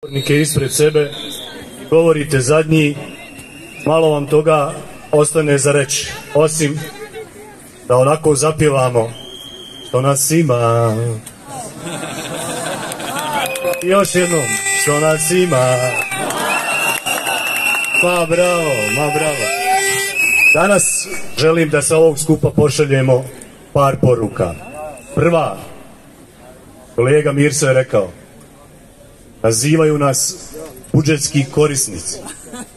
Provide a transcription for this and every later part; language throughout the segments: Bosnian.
govornike ispred sebe, govorite zadnji, malo vam toga ostane za reći, osim da onako zapjevamo što nas ima. I još jednom, što nas ima. Ma bravo. Danas želim da sa ovog skupa pošaljemo par poruka. Prva, kolega Mirso je rekao, nazivaju nas budžetski korisnici,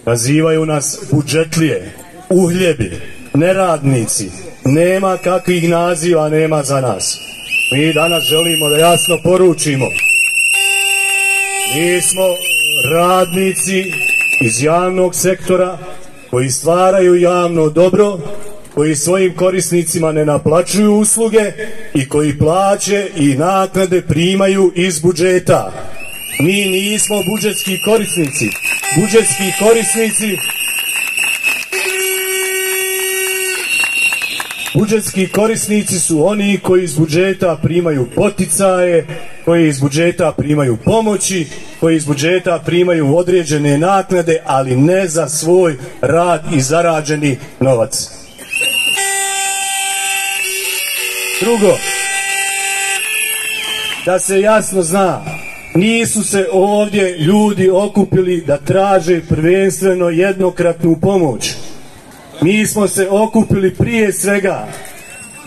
nazivaju nas budžetlije, uhljebi, neradnici, nema kakvih naziva, nema za nas. Mi danas želimo da jasno poručimo, mi smo radnici iz javnog sektora koji stvaraju javno dobro, koji svojim korisnicima ne naplaćuju usluge i koji plaće i naknade primaju iz budžeta. Mi nismo budžetski korisnici. Budžetski korisnici su oni koji iz budžeta primaju poticaje, koji iz budžeta primaju pomoći, koji iz budžeta primaju određene naknade, ali ne za svoj rad i zarađeni novac. Drugo, da se jasno zna, nisu se ovdje ljudi okupili da traže prvenstveno jednokratnu pomoć. Mi smo se okupili prije svega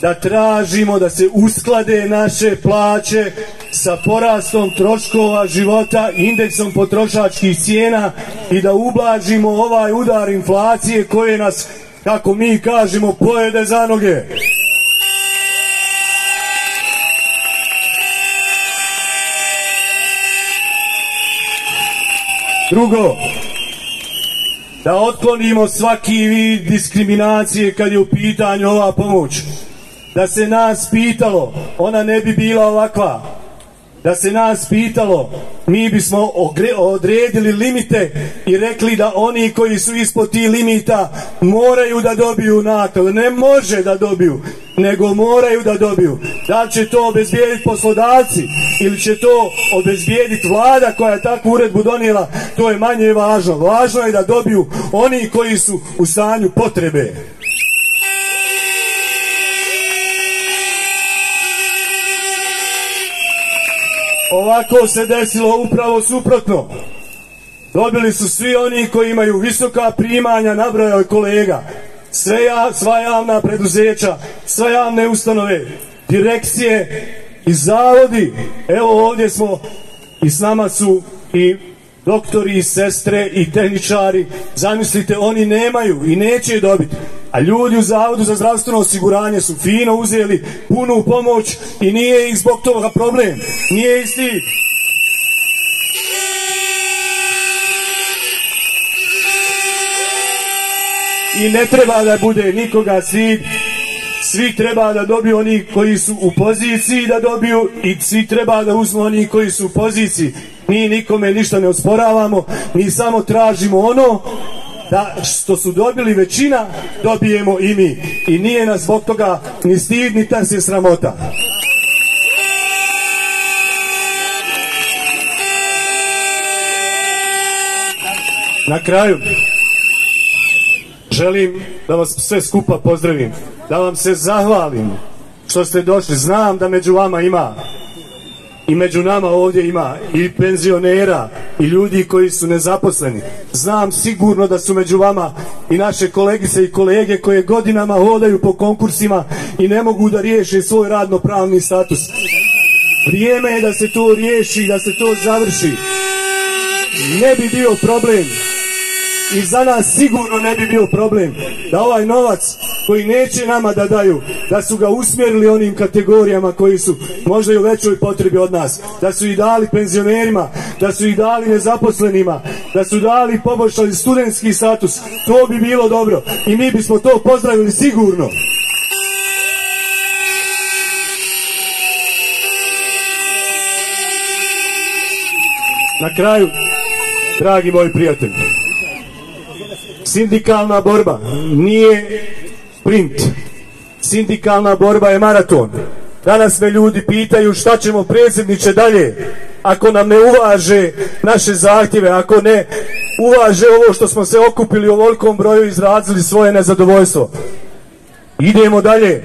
da tražimo da se usklade naše plaće sa porastom troškova života, indeksom potrošačkih cijena i da ublažimo ovaj udar inflacije koje nas, kako mi kažemo, pojede za noge. Drugo, da otklonimo svaki vid diskriminacije kad je u pitanju ova pomoć. Da se nas pitalo, ona ne bi bila ovakva. Da se nas pitalo, mi bismo odredili limite i rekli da oni koji su ispod tih limita moraju da dobiju naknadu. Ne može da dobiju, nego moraju da dobiju. Da li će to obezbijediti poslodavci ili će to obezbijediti vlada koja je takvu uredbu donijela, to je manje važno. Važno je da dobiju oni koji su u stanju potrebe. Ovako se desilo upravo suprotno. Dobili su svi oni koji imaju visoka primanja, nabrojao je kolega. Sva javna preduzeća, sve javne ustanove, direkcije i zavodi. Evo ovdje smo i s nama su i doktori i sestre i tehničari. Zamislite, oni nemaju i neće je dobiti. A ljudi u Zavodu za zdravstveno osiguranje su fino uzeli punu pomoć i nije ih zbog toga problem. Nije ih stid. I ne treba da bude nikoga stid. Svi treba da dobiju oni koji su u poziciji da dobiju i svi treba da uzmu oni koji su u poziciji. Mi nikome ništa ne osporavamo, mi samo tražimo ono da što su dobili većina, dobijemo i mi. I nije nas zbog toga ni stid, ni nas je sramota. Na kraju, želim da vas sve skupa pozdravim, da vam se zahvalim što ste došli. Znam da među vama ima i među nama ovdje ima i penzionera i ljudi koji su nezaposleni. Znam sigurno da su među vama i naše kolegice i kolege koje godinama hodaju po konkursima i ne mogu da riješe svoj radno-pravni status. Vrijeme je da se to riješi, da se to završi. Ne bi bio problem i za nas sigurno ne bi bio problem da ovaj novac koji neće nama da daju, da su ga usmjerili onim kategorijama koji su možda i u većoj potrebi od nas, da su ih dali penzionerima, da su ih dali nezaposlenima, da su dali, poboljšali studentski status. To bi bilo dobro i mi bismo to pozdravili sigurno. Na kraju, dragi moji prijatelji, sindikalna borba nije sprint. Sindikalna borba je maraton. Danas me ljudi pitaju šta ćemo, predsjedniče, dalje. ako nam ne uvaže naše zahtjeve, ako ne uvaže ovo što smo se okupili u ovolikom broju i izrazili svoje nezadovoljstvo. Idemo dalje.